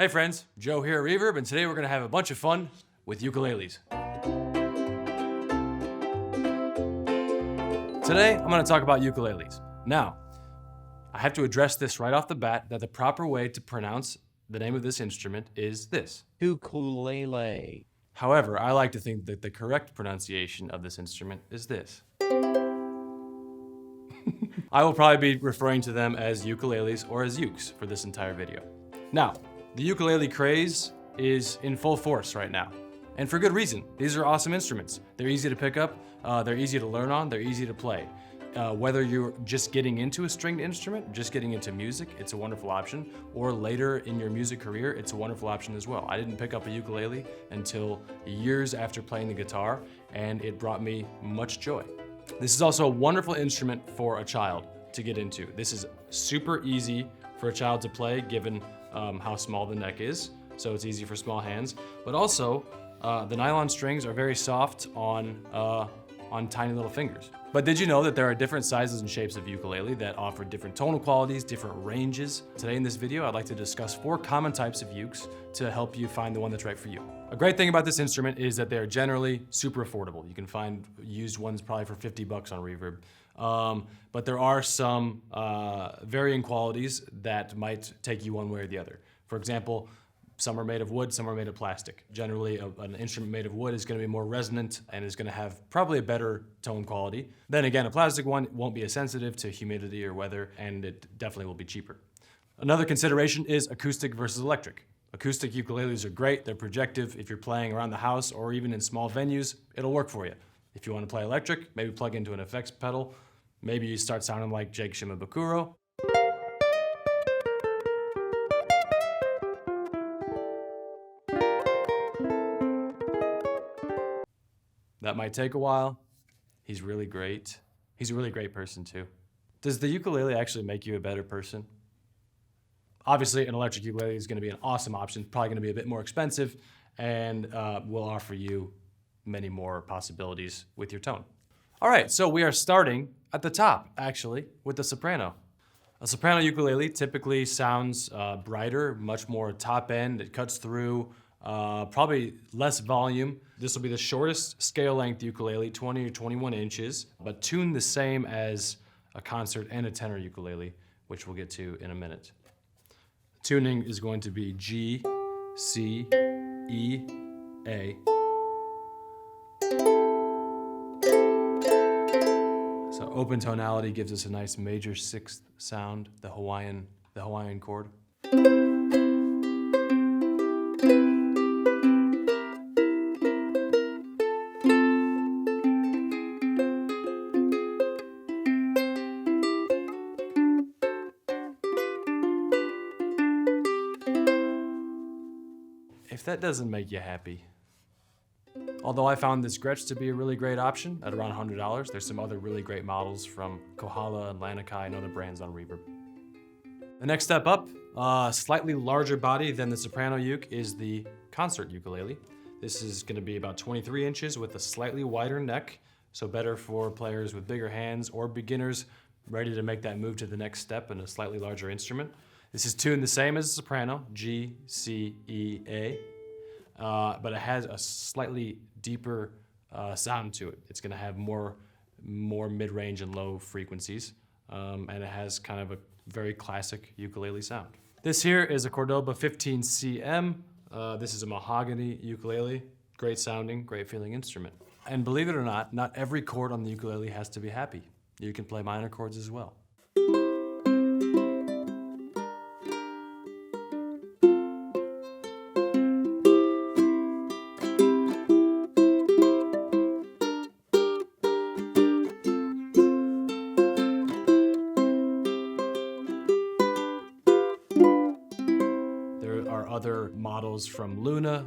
Hey friends, Joe here at Reverb, and today we're gonna have a bunch of fun with ukuleles. Today, I'm gonna talk about ukuleles. Now, I have to address this right off the bat that the proper way to pronounce the name of this instrument is this. Ukulele. However, I like to think that the correct pronunciation of this instrument is this. I will probably be referring to them as ukuleles or as ukes for this entire video. Now, the ukulele craze is in full force right now, and for good reason. These are awesome instruments. They're easy to pick up, they're easy to learn on, they're easy to play. Whether you're just getting into a stringed instrument, just getting into music, it's a wonderful option, or later in your music career, it's a wonderful option as well. I didn't pick up a ukulele until years after playing the guitar, and it brought me much joy. This is also a wonderful instrument for a child to get into. This is super easy for a child to play given how small the neck is, so it's easy for small hands. But also, the nylon strings are very soft on tiny little fingers. But did you know that there are different sizes and shapes of ukulele that offer different tonal qualities, different ranges? Today in this video, I'd like to discuss 4 common types of ukes to help you find the one that's right for you. A great thing about this instrument is that they're generally super affordable. You can find used ones probably for 50 bucks on Reverb. But there are some varying qualities that might take you one way or the other. For example, some are made of wood, some are made of plastic. Generally, an instrument made of wood is gonna be more resonant and is gonna have probably a better tone quality. Then again, a plastic one won't be as sensitive to humidity or weather, and it definitely will be cheaper. Another consideration is acoustic versus electric. Acoustic ukuleles are great, they're projective. If you're playing around the house or even in small venues, it'll work for you. If you wanna play electric, maybe plug into an effects pedal. Maybe you start sounding like Jake Shimabukuro. That might take a while. He's really great. He's a really great person too. Does the ukulele actually make you a better person? Obviously, an electric ukulele is gonna be an awesome option, probably gonna be a bit more expensive, and will offer you many more possibilities with your tone. All right, so we are starting at the top, actually, with the soprano. A soprano ukulele typically sounds brighter, much more top end. It cuts through, probably less volume. This will be the shortest scale length ukulele, 20 or 21 inches, but tuned the same as a concert and a tenor ukulele, which we'll get to in a minute. Tuning is going to be G, C, E, A. So open tonality gives us a nice major 6th sound, the Hawaiian chord. If that doesn't make you happy, although I found this Gretsch to be a really great option at around $100, there's some other really great models from Kohala and Lanikai and other brands on Reverb. The next step up, slightly larger body than the soprano uke, is the concert ukulele. This is gonna be about 23 inches with a slightly wider neck, so better for players with bigger hands or beginners ready to make that move to the next step in a slightly larger instrument. This is tuned the same as a soprano, G, C, E, A, but it has a slightly deeper sound to it. It's gonna have more mid-range and low frequencies, and it has kind of a very classic ukulele sound. This here is a Cordoba 15CM. This is a mahogany ukulele. Great sounding, great feeling instrument. And believe it or not every chord on the ukulele has to be happy. You can play minor chords as well. Other models from Luna.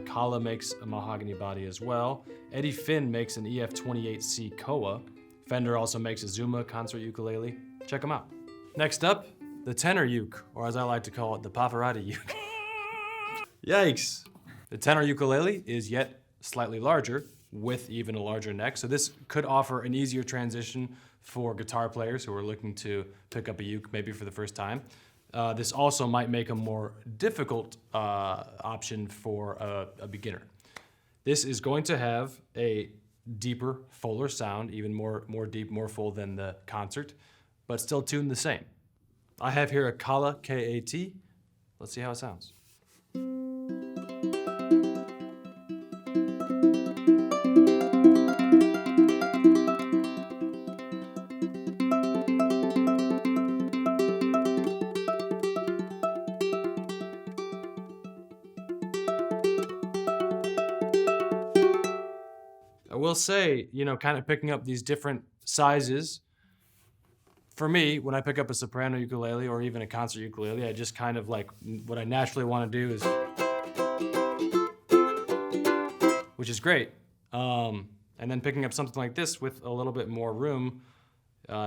Kala makes a mahogany body as well. Eddie Finn makes an EF28C Koa. Fender also makes a Zuma concert ukulele. Check them out. Next up, the tenor uke, or as I like to call it, the Pavarotti uke. Yikes! The tenor ukulele is yet slightly larger with even a larger neck, so this could offer an easier transition for guitar players who are looking to pick up a uke maybe for the first time. this also might make a more difficult option for a beginner. This is going to have a deeper, fuller sound, even more deep, more full than the concert, but still tuned the same. I have here a Kala, K-A-T. Let's see how it sounds. I will say, kind of picking up these different sizes, for me, when I pick up a soprano ukulele or even a concert ukulele, I just kind of like, what I naturally want to do is, which is great. And then picking up something like this with a little bit more room,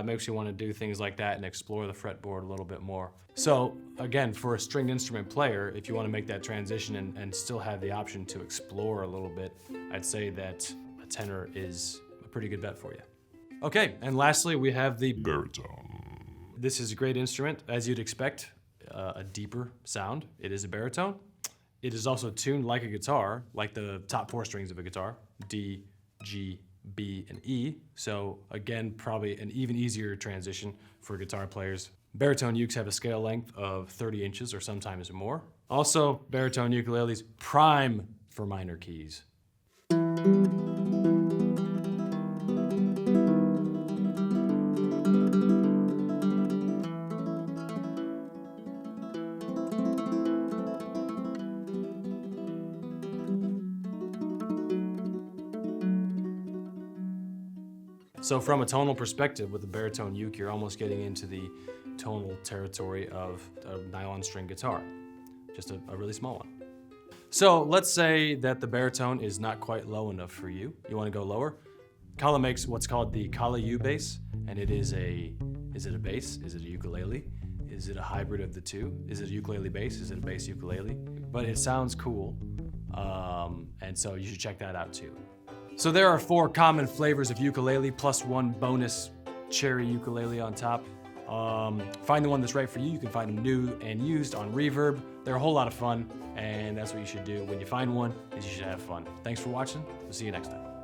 makes you want to do things like that and explore the fretboard a little bit more. So again, for a stringed instrument player, if you want to make that transition and still have the option to explore a little bit, I'd say that a tenor is a pretty good bet for you. Okay, and lastly, we have the baritone. This is a great instrument, as you'd expect, a deeper sound. It is a baritone. It is also tuned like a guitar, like the top 4 strings of a guitar, D, G, B, and E. So again, probably an even easier transition for guitar players. Baritone ukes have a scale length of 30 inches or sometimes more. Also, baritone ukuleles prime for minor keys. So from a tonal perspective, with the baritone uke, you're almost getting into the tonal territory of a nylon string guitar, just a really small one. So let's say that the baritone is not quite low enough for you. You want to go lower? Kala makes what's called the Kala U bass, and it is is it a bass? Is it a ukulele? Is it a hybrid of the two? Is it a ukulele bass? Is it a bass ukulele? But it sounds cool, and so you should check that out too. So there are 4 common flavors of ukulele plus 1 bonus cherry ukulele on top. Find the one that's right for you. You can find them new and used on Reverb. They're a whole lot of fun, and that's what you should do when you find one, is you should have fun. Thanks for watching. We'll see you next time.